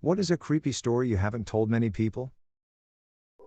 What is a creepy story you haven't told many people?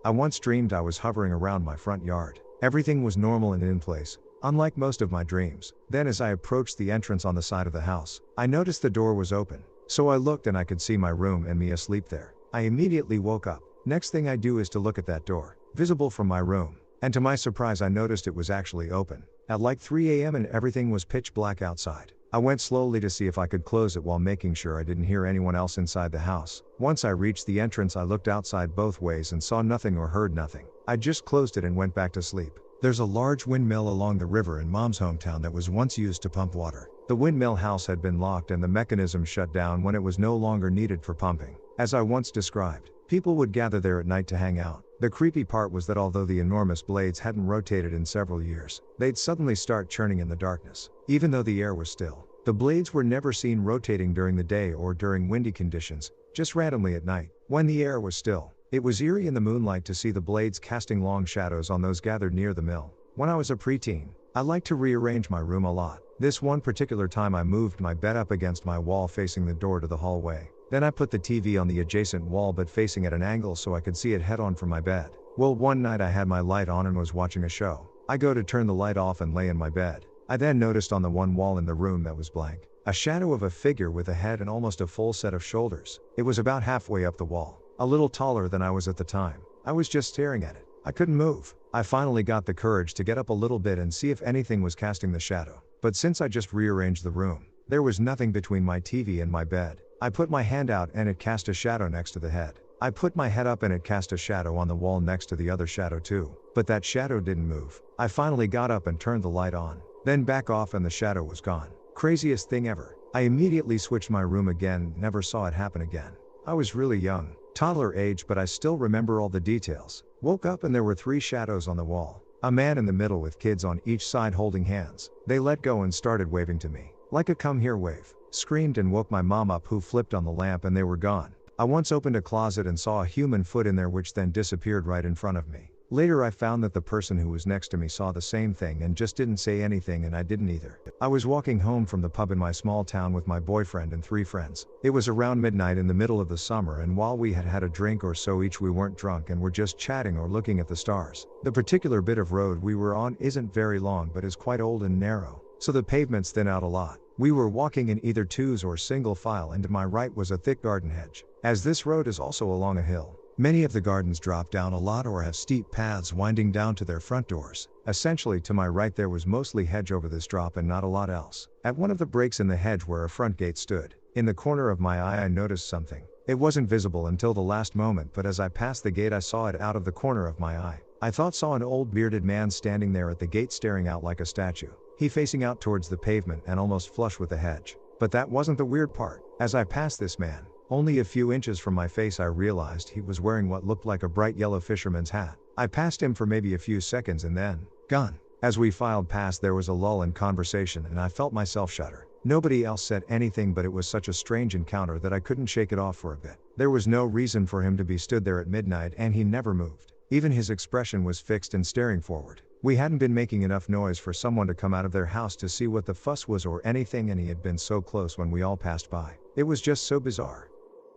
I once dreamed I was hovering around my front yard. Everything was normal and in place, unlike most of my dreams. Then, as I approached the entrance on the side of the house, I noticed the door was open. So I looked and I could see my room and me asleep there. I immediately woke up. Next thing I do is to look at that door, visible from my room. And to my surprise, I noticed it was actually open. At like 3 a.m. and everything was pitch black outside. I went slowly to see if I could close it while making sure I didn't hear anyone else inside the house. Once I reached the entrance, I looked outside both ways and saw nothing or heard nothing. I just closed it and went back to sleep. There's a large windmill along the river in Mom's hometown that was once used to pump water. The windmill house had been locked and the mechanism shut down when it was no longer needed for pumping. As I once described, people would gather there at night to hang out. The creepy part was that although the enormous blades hadn't rotated in several years, they'd suddenly start churning in the darkness, even though the air was still. The blades were never seen rotating during the day or during windy conditions, just randomly at night, when the air was still. It was eerie in the moonlight to see the blades casting long shadows on those gathered near the mill. When I was a preteen, I liked to rearrange my room a lot. This one particular time I moved my bed up against my wall facing the door to the hallway. Then I put the TV on the adjacent wall but facing at an angle so I could see it head on from my bed. Well, one night I had my light on and was watching a show. I go to turn the light off and lay in my bed. I then noticed on the one wall in the room that was blank, a shadow of a figure with a head and almost a full set of shoulders. It was about halfway up the wall, a little taller than I was at the time. I was just staring at it. I couldn't move. I finally got the courage to get up a little bit and see if anything was casting the shadow. But since I just rearranged the room, there was nothing between my TV and my bed. I put my hand out and it cast a shadow next to the head. I put my head up and it cast a shadow on the wall next to the other shadow too. But that shadow didn't move. I finally got up and turned the light on. Then back off and the shadow was gone. Craziest thing ever. I immediately switched my room again, never saw it happen again. I was really young, toddler age, but I still remember all the details. Woke up and there were 3 shadows on the wall. A man in the middle with kids on each side holding hands. They let go and started waving to me. Like a come here wave. Screamed and woke my mom up, who flipped on the lamp and they were gone. I once opened a closet and saw a human foot in there which then disappeared right in front of me. Later I found that the person who was next to me saw the same thing and just didn't say anything, and I didn't either. I was walking home from the pub in my small town with my boyfriend and 3 friends. It was around midnight in the middle of the summer, and while we had had a drink or so each, we weren't drunk and were just chatting or looking at the stars. The particular bit of road we were on isn't very long but is quite old and narrow, so the pavements thin out a lot. We were walking in either twos or single file, and to my right was a thick garden hedge. As this road is also along a hill, many of the gardens drop down a lot or have steep paths winding down to their front doors. Essentially, to my right there was mostly hedge over this drop and not a lot else. At one of the breaks in the hedge where a front gate stood, in the corner of my eye I noticed something. It wasn't visible until the last moment, but as I passed the gate I saw it out of the corner of my eye. I saw an old bearded man standing there at the gate staring out like a statue. He facing out towards the pavement and almost flush with the hedge. But that wasn't the weird part. As I passed this man, only a few inches from my face, I realized he was wearing what looked like a bright yellow fisherman's hat. I passed him for maybe a few seconds and then, gone. As we filed past, there was a lull in conversation and I felt myself shudder. Nobody else said anything, but it was such a strange encounter that I couldn't shake it off for a bit. There was no reason for him to be stood there at midnight, and he never moved. Even his expression was fixed and staring forward. We hadn't been making enough noise for someone to come out of their house to see what the fuss was or anything, and he had been so close when we all passed by. It was just so bizarre.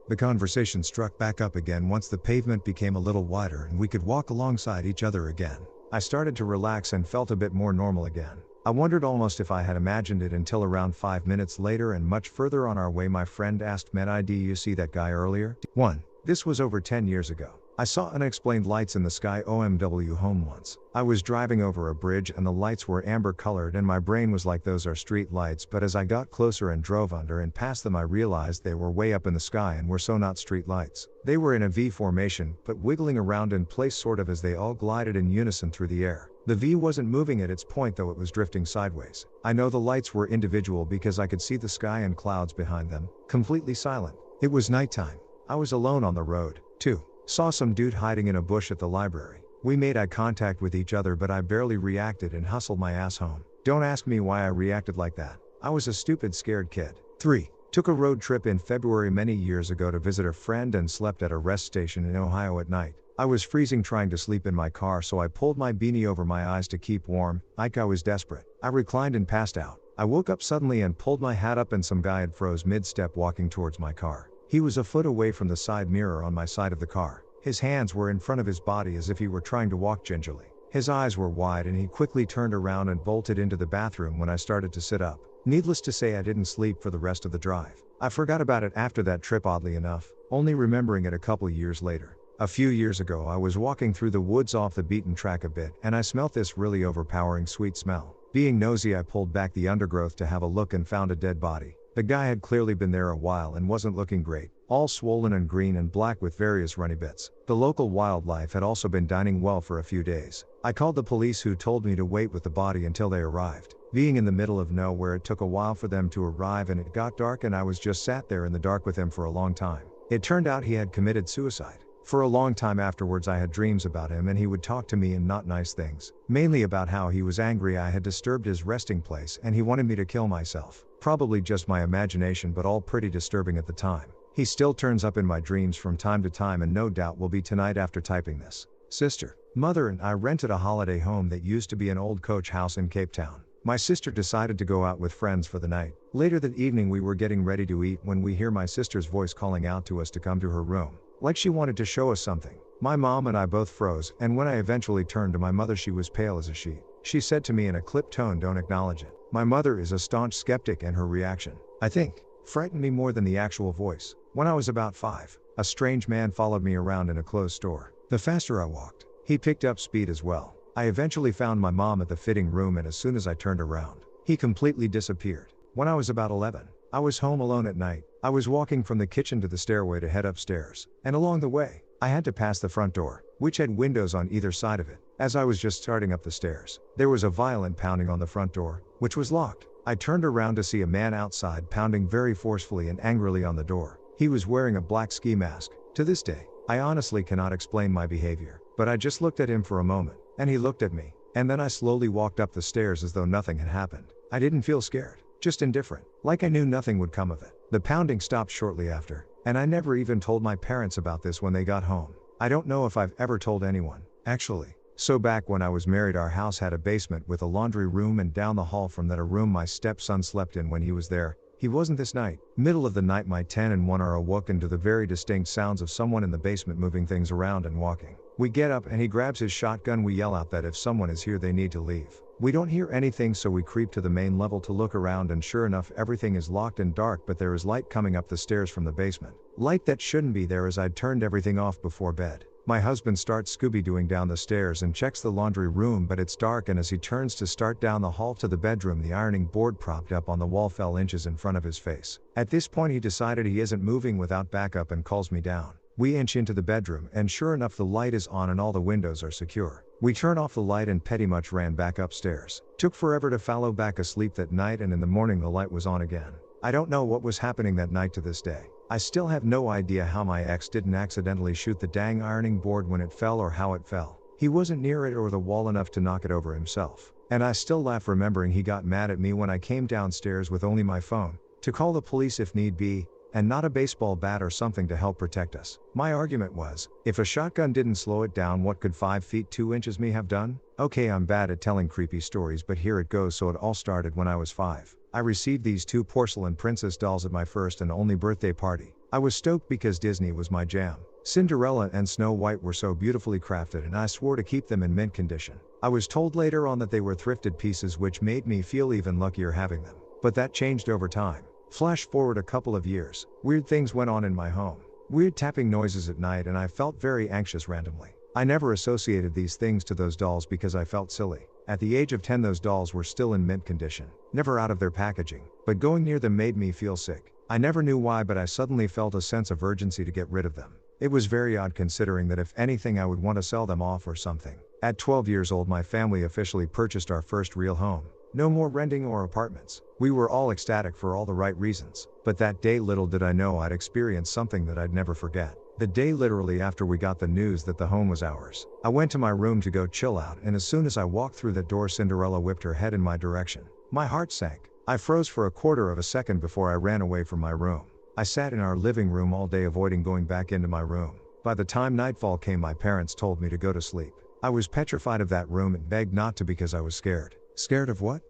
The conversation struck back up again once the pavement became a little wider and we could walk alongside each other again. I started to relax and felt a bit more normal again. I wondered almost if I had imagined it until around 5 minutes later and much further on our way my friend asked, "Med, do you see that guy earlier?" 1. This was over 10 years ago. I saw unexplained lights in the sky OMW home once. I was driving over a bridge and the lights were amber colored and my brain was like, those are street lights, but as I got closer and drove under and past them I realized they were way up in the sky and were so not street lights. They were in a V formation, but wiggling around in place sort of as they all glided in unison through the air. The V wasn't moving at its point though, it was drifting sideways. I know the lights were individual because I could see the sky and clouds behind them, completely silent. It was nighttime. I was alone on the road. 2. Saw some dude hiding in a bush at the library. We made eye contact with each other, but I barely reacted and hustled my ass home. Don't ask me why I reacted like that. I was a stupid, scared kid. 3. Took a road trip in February many years ago to visit a friend and slept at a rest station in Ohio at night. I was freezing trying to sleep in my car, so I pulled my beanie over my eyes to keep warm, like I was desperate. I reclined and passed out. I woke up suddenly and pulled my hat up and some guy had froze mid-step walking towards my car. He was a foot away from the side mirror on my side of the car. His hands were in front of his body as if he were trying to walk gingerly. His eyes were wide and he quickly turned around and bolted into the bathroom when I started to sit up. Needless to say, I didn't sleep for the rest of the drive. I forgot about it after that trip, oddly enough, only remembering it a couple years later. A few years ago I was walking through the woods off the beaten track a bit and I smelt this really overpowering sweet smell. Being nosy, I pulled back the undergrowth to have a look and found a dead body. The guy had clearly been there a while and wasn't looking great, all swollen and green and black with various runny bits. The local wildlife had also been dining well for a few days. I called the police, who told me to wait with the body until they arrived. Being in the middle of nowhere, it took a while for them to arrive and it got dark and I was just sat there in the dark with him for a long time. It turned out he had committed suicide. For a long time afterwards I had dreams about him and he would talk to me in not nice things, mainly about how he was angry I had disturbed his resting place and he wanted me to kill myself. Probably just my imagination, but all pretty disturbing at the time. He still turns up in my dreams from time to time and no doubt will be tonight after typing this. Sister, mother and I rented a holiday home that used to be an old coach house in Cape Town. My sister decided to go out with friends for the night. Later that evening we were getting ready to eat when we hear my sister's voice calling out to us to come to her room, like she wanted to show us something. My mom and I both froze, and when I eventually turned to my mother, she was pale as a sheet. She said to me in a clipped tone, "Don't acknowledge it." My mother is a staunch skeptic and her reaction, I think, frightened me more than the actual voice. When I was about 5, a strange man followed me around in a clothes store. The faster I walked, he picked up speed as well. I eventually found my mom at the fitting room and as soon as I turned around, he completely disappeared. When I was about 11, I was home alone at night. I was walking from the kitchen to the stairway to head upstairs, and along the way, I had to pass the front door, which had windows on either side of it. As I was just starting up the stairs, there was a violent pounding on the front door, which was locked. I turned around to see a man outside pounding very forcefully and angrily on the door. He was wearing a black ski mask. To this day, I honestly cannot explain my behavior, but I just looked at him for a moment, and he looked at me, and then I slowly walked up the stairs as though nothing had happened. I didn't feel scared, just indifferent, like I knew nothing would come of it. The pounding stopped shortly after, and I never even told my parents about this when they got home. I don't know if I've ever told anyone, actually. So back when I was married, our house had a basement with a laundry room, and down the hall from that a room my stepson slept in when he was there. He wasn't this night. Middle of the night, my 10 and 1 are awoken to the very distinct sounds of someone in the basement moving things around and walking. We get up and he grabs his shotgun. We yell out that if someone is here they need to leave. We don't hear anything, so we creep to the main level to look around, and sure enough, everything is locked and dark, but there is light coming up the stairs from the basement. Light that shouldn't be there, as I'd turned everything off before bed. My husband starts Scooby-Dooing down the stairs and checks the laundry room, but it's dark, and as he turns to start down the hall to the bedroom, the ironing board propped up on the wall fell inches in front of his face. At this point he decided he isn't moving without backup and calls me down. We inch into the bedroom and sure enough the light is on and all the windows are secure. We turn off the light and pretty much ran back upstairs. Took forever to follow back asleep that night, and in the morning the light was on again. I don't know what was happening that night to this day. I still have no idea how my ex didn't accidentally shoot the dang ironing board when it fell, or how it fell. He wasn't near it or the wall enough to knock it over himself. And I still laugh remembering he got mad at me when I came downstairs with only my phone, to call the police if need be, and not a baseball bat or something to help protect us. My argument was, if a shotgun didn't slow it down, what could 5 feet 2 inches me have done? Okay, I'm bad at telling creepy stories, but here it goes. So it all started when I was 5. I received these 2 porcelain princess dolls at my first and only birthday party. I was stoked because Disney was my jam. Cinderella and Snow White were so beautifully crafted, and I swore to keep them in mint condition. I was told later on that they were thrifted pieces, which made me feel even luckier having them. But that changed over time. Flash forward a couple of years, weird things went on in my home. Weird tapping noises at night, and I felt very anxious randomly. I never associated these things to those dolls because I felt silly. At the age of 10, those dolls were still in mint condition, never out of their packaging, but going near them made me feel sick. I never knew why, but I suddenly felt a sense of urgency to get rid of them. It was very odd, considering that if anything I would want to sell them off or something. At 12 years old, my family officially purchased our first real home. No more renting or apartments. We were all ecstatic for all the right reasons. But that day, little did I know I'd experience something that I'd never forget. The day literally after we got the news that the home was ours, I went to my room to go chill out, and as soon as I walked through that door, Cinderella whipped her head in my direction. My heart sank. I froze for a quarter of a second before I ran away from my room. I sat in our living room all day, avoiding going back into my room. By the time nightfall came, my parents told me to go to sleep. I was petrified of that room and begged not to because I was scared. Scared of what?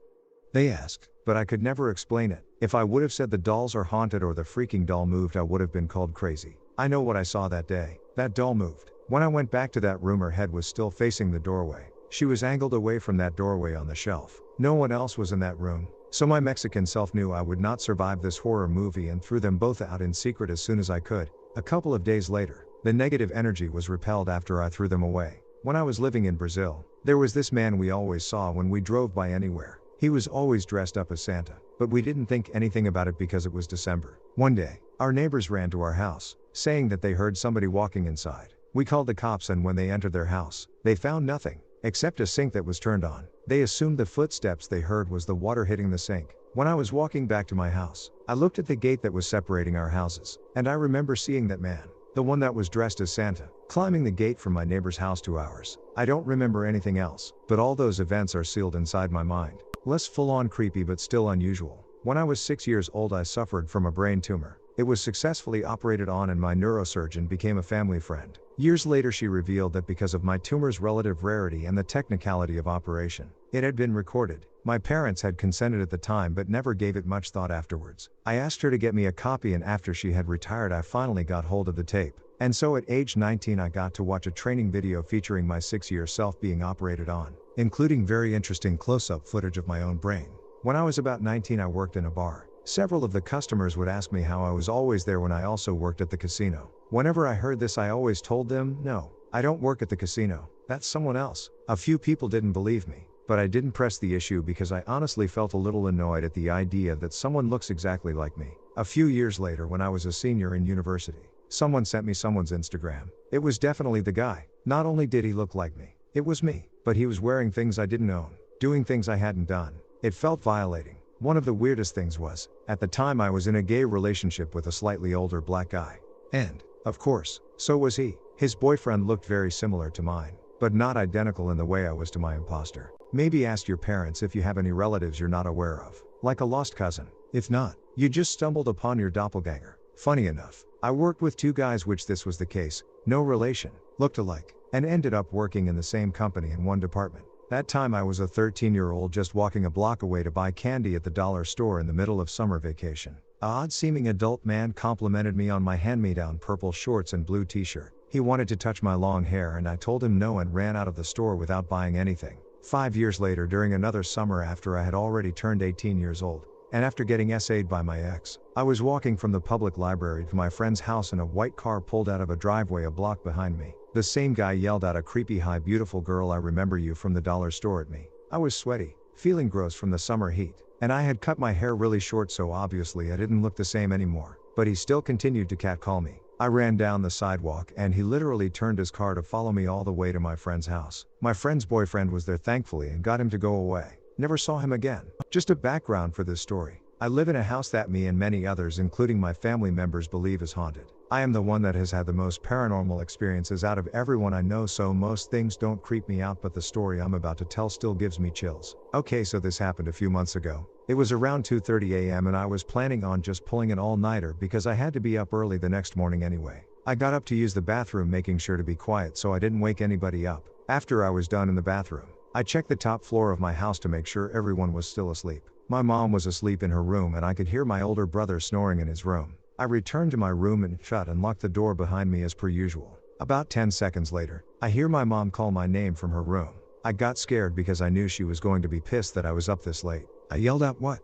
They asked, but I could never explain it. If I would have said the dolls are haunted or the freaking doll moved, I would have been called crazy. I know what I saw that day. That doll moved. When I went back to that room, her head was still facing the doorway. She was angled away from that doorway on the shelf. No one else was in that room. So my Mexican self knew I would not survive this horror movie and threw them both out in secret as soon as I could. A couple of days later, the negative energy was repelled after I threw them away. When I was living in Brazil, there was this man we always saw when we drove by anywhere. He was always dressed up as Santa, but we didn't think anything about it because it was December. One day, our neighbors ran to our house, saying that they heard somebody walking inside. We called the cops, and when they entered their house, they found nothing, except a sink that was turned on. They assumed the footsteps they heard was the water hitting the sink. When I was walking back to my house, I looked at the gate that was separating our houses, and I remember seeing that man, the one that was dressed as Santa, climbing the gate from my neighbor's house to ours. I don't remember anything else, but all those events are sealed inside my mind. Less full-on creepy but still unusual. When I was 6 years old, I suffered from a brain tumor. It was successfully operated on and my neurosurgeon became a family friend. Years later, she revealed that because of my tumor's relative rarity and the technicality of operation, it had been recorded. My parents had consented at the time but never gave it much thought afterwards. I asked her to get me a copy, and after she had retired, I finally got hold of the tape. And so at age 19, I got to watch a training video featuring my 6-year self being operated on, including very interesting close-up footage of my own brain. When I was about 19, I worked in a bar. Several of the customers would ask me how I was always there when I also worked at the casino. Whenever I heard this, I always told them, no, I don't work at the casino, that's someone else. A few people didn't believe me, but I didn't press the issue because I honestly felt a little annoyed at the idea that someone looks exactly like me. A few years later, when I was a senior in university, someone sent me someone's Instagram. It was definitely the guy. Not only did he look like me, it was me, but he was wearing things I didn't own, doing things I hadn't done. It felt violating. One of the weirdest things was, at the time I was in a gay relationship with a slightly older black guy. And, of course, so was he. His boyfriend looked very similar to mine, but not identical in the way I was to my imposter. Maybe ask your parents if you have any relatives you're not aware of, like a lost cousin. If not, you just stumbled upon your doppelganger. Funny enough, I worked with two guys which this was the case, no relation, looked alike, and ended up working in the same company in one department. That time I was a 13-year-old just walking a block away to buy candy at the dollar store in the middle of summer vacation. An odd-seeming adult man complimented me on my hand-me-down purple shorts and blue t-shirt. He wanted to touch my long hair and I told him no and ran out of the store without buying anything. 5 years later, during another summer after I had already turned 18 years old, and after getting essayed by my ex, I was walking from the public library to my friend's house and a white car pulled out of a driveway a block behind me. The same guy yelled out a creepy "Hi beautiful girl, I remember you from the dollar store" at me. I was sweaty, feeling gross from the summer heat, and I had cut my hair really short, so obviously I didn't look the same anymore, but he still continued to catcall me. I ran down the sidewalk and he literally turned his car to follow me all the way to my friend's house. My friend's boyfriend was there thankfully and got him to go away. Never saw him again. Just a background for this story. I live in a house that me and many others, including my family members, believe is haunted. I am the one that has had the most paranormal experiences out of everyone I know, so most things don't creep me out, but the story I'm about to tell still gives me chills. Okay, so this happened a few months ago. It was around 2:30 a.m. and I was planning on just pulling an all-nighter because I had to be up early the next morning anyway. I got up to use the bathroom, making sure to be quiet so I didn't wake anybody up. After I was done in the bathroom, I checked the top floor of my house to make sure everyone was still asleep. My mom was asleep in her room and I could hear my older brother snoring in his room. I returned to my room and shut and locked the door behind me as per usual. About 10 seconds later, I hear my mom call my name from her room. I got scared because I knew she was going to be pissed that I was up this late. I yelled out, "What?"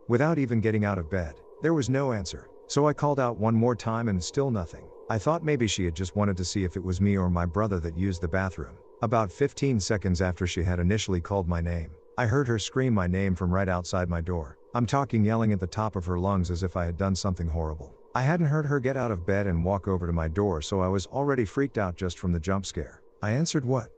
without even getting out of bed. There was no answer. So I called out one more time and still nothing. I thought maybe she had just wanted to see if it was me or my brother that used the bathroom. About 15 seconds after she had initially called my name, I heard her scream my name from right outside my door. I'm talking yelling at the top of her lungs as if I had done something horrible. I hadn't heard her get out of bed and walk over to my door, so I was already freaked out just from the jump scare. I answered, "What?"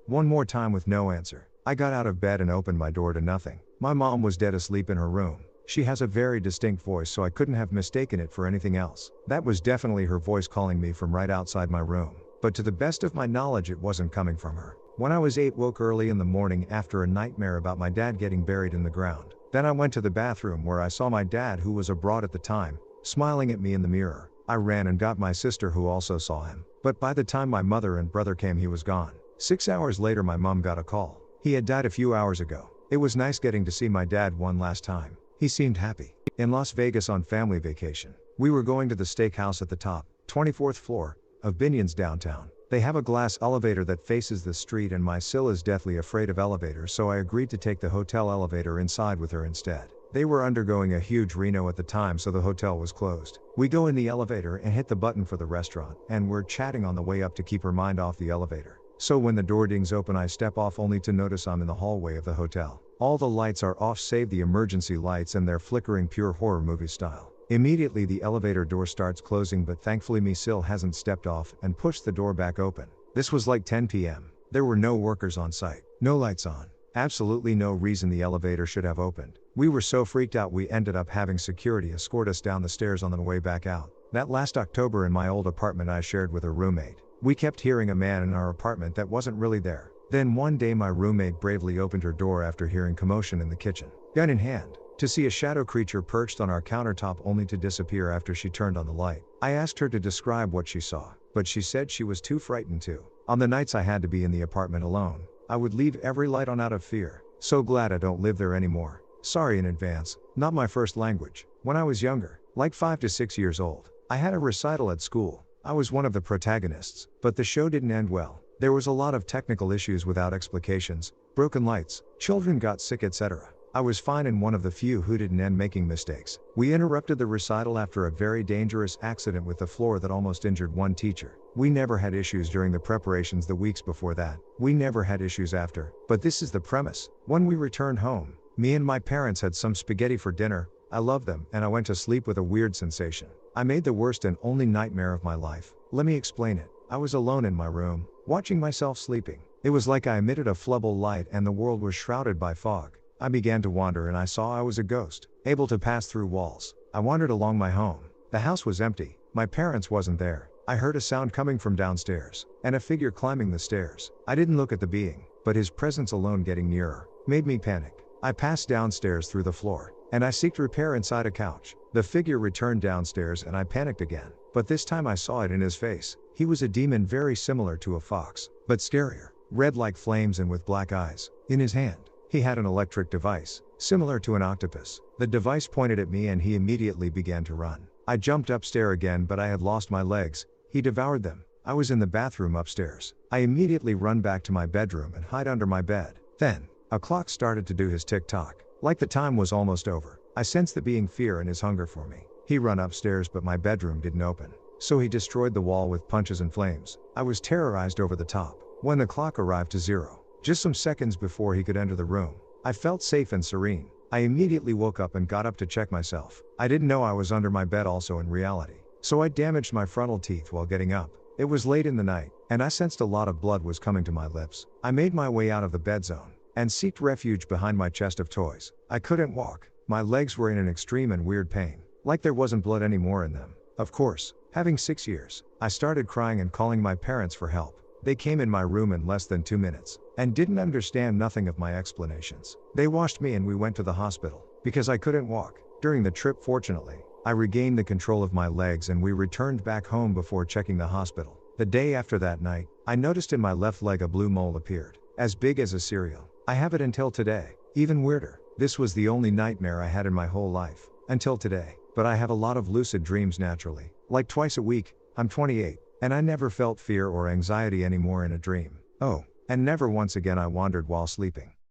one more time with no answer. I got out of bed and opened my door to nothing. My mom was dead asleep in her room. She has a very distinct voice, so I couldn't have mistaken it for anything else. That was definitely her voice calling me from right outside my room. But to the best of my knowledge, it wasn't coming from her. When I was 8, woke early in the morning after a nightmare about my dad getting buried in the ground. Then I went to the bathroom where I saw my dad, who was abroad at the time, smiling at me in the mirror. I ran and got my sister, who also saw him. But by the time my mother and brother came, he was gone. 6 hours later, my mom got a call. He had died a few hours ago. It was nice getting to see my dad one last time. He seemed happy. In Las Vegas on family vacation. We were going to the steakhouse at the top, 24th floor, of Binion's downtown. They have a glass elevator that faces the street and my Sil is deathly afraid of elevators, so I agreed to take the hotel elevator inside with her instead. They were undergoing a huge reno at the time, so the hotel was closed. We go in the elevator and hit the button for the restaurant, and we're chatting on the way up to keep her mind off the elevator. So when the door dings open, I step off only to notice I'm in the hallway of the hotel. All the lights are off save the emergency lights, and they're flickering pure horror movie style. Immediately the elevator door starts closing, but thankfully me Sil hasn't stepped off and pushed the door back open. This was like 10 p.m. There were no workers on site, no lights on. Absolutely no reason the elevator should have opened. We were so freaked out we ended up having security escort us down the stairs on the way back out. That last October in my old apartment I shared with a roommate. We kept hearing a man in our apartment that wasn't really there. Then one day my roommate bravely opened her door after hearing commotion in the kitchen, gun in hand, to see a shadow creature perched on our countertop only to disappear after she turned on the light. I asked her to describe what she saw, but she said she was too frightened to. On the nights I had to be in the apartment alone, I would leave every light on out of fear. So glad I don't live there anymore. Sorry in advance, not my first language. When I was younger, like 5 to 6 years old, I had a recital at school. I was one of the protagonists, but the show didn't end well. There was a lot of technical issues without explications, broken lights, children got sick, etc. I was fine and one of the few who didn't end making mistakes. We interrupted the recital after a very dangerous accident with the floor that almost injured one teacher. We never had issues during the preparations the weeks before that. We never had issues after. But this is the premise. When we returned home, me and my parents had some spaghetti for dinner. I loved them, and I went to sleep with a weird sensation. I made the worst and only nightmare of my life. Let me explain it. I was alone in my room, watching myself sleeping. It was like I emitted a flubble light and the world was shrouded by fog. I began to wander and I saw I was a ghost, able to pass through walls. I wandered along my home. The house was empty. My parents wasn't there. I heard a sound coming from downstairs, and a figure climbing the stairs. I didn't look at the being, but his presence alone getting nearer made me panic. I passed downstairs through the floor, and I sought repair inside a couch. The figure returned downstairs and I panicked again, but this time I saw it in his face. He was a demon very similar to a fox, but scarier, red like flames and with black eyes. In his hand, he had an electric device, similar to an octopus. The device pointed at me and he immediately began to run. I jumped upstairs again, but I had lost my legs. He devoured them. I was in the bathroom upstairs. I immediately run back to my bedroom and hide under my bed. Then, a clock started to do his tick-tock. Like the time was almost over. I sensed the being fear and his hunger for me. He ran upstairs, but my bedroom didn't open. So he destroyed the wall with punches and flames. I was terrorized over the top. When the clock arrived to 0, just some seconds before he could enter the room, I felt safe and serene. I immediately woke up and got up to check myself. I didn't know I was under my bed also in reality. So I damaged my frontal teeth while getting up. It was late in the night, and I sensed a lot of blood was coming to my lips. I made my way out of the bed zone, and sought refuge behind my chest of toys. I couldn't walk. My legs were in an extreme and weird pain, like there wasn't blood anymore in them. Of course, having 6 years, I started crying and calling my parents for help. They came in my room in less than 2 minutes, and didn't understand nothing of my explanations. They washed me and we went to the hospital, because I couldn't walk. During the trip, fortunately, I regained the control of my legs and we returned back home before checking the hospital. The day after that night, I noticed in my left leg a blue mole appeared, as big as a cereal. I have it until today. Even weirder, this was the only nightmare I had in my whole life, until today. But I have a lot of lucid dreams naturally, like twice a week. I'm 28, and I never felt fear or anxiety anymore in a dream. Oh, and never once again I wandered while sleeping.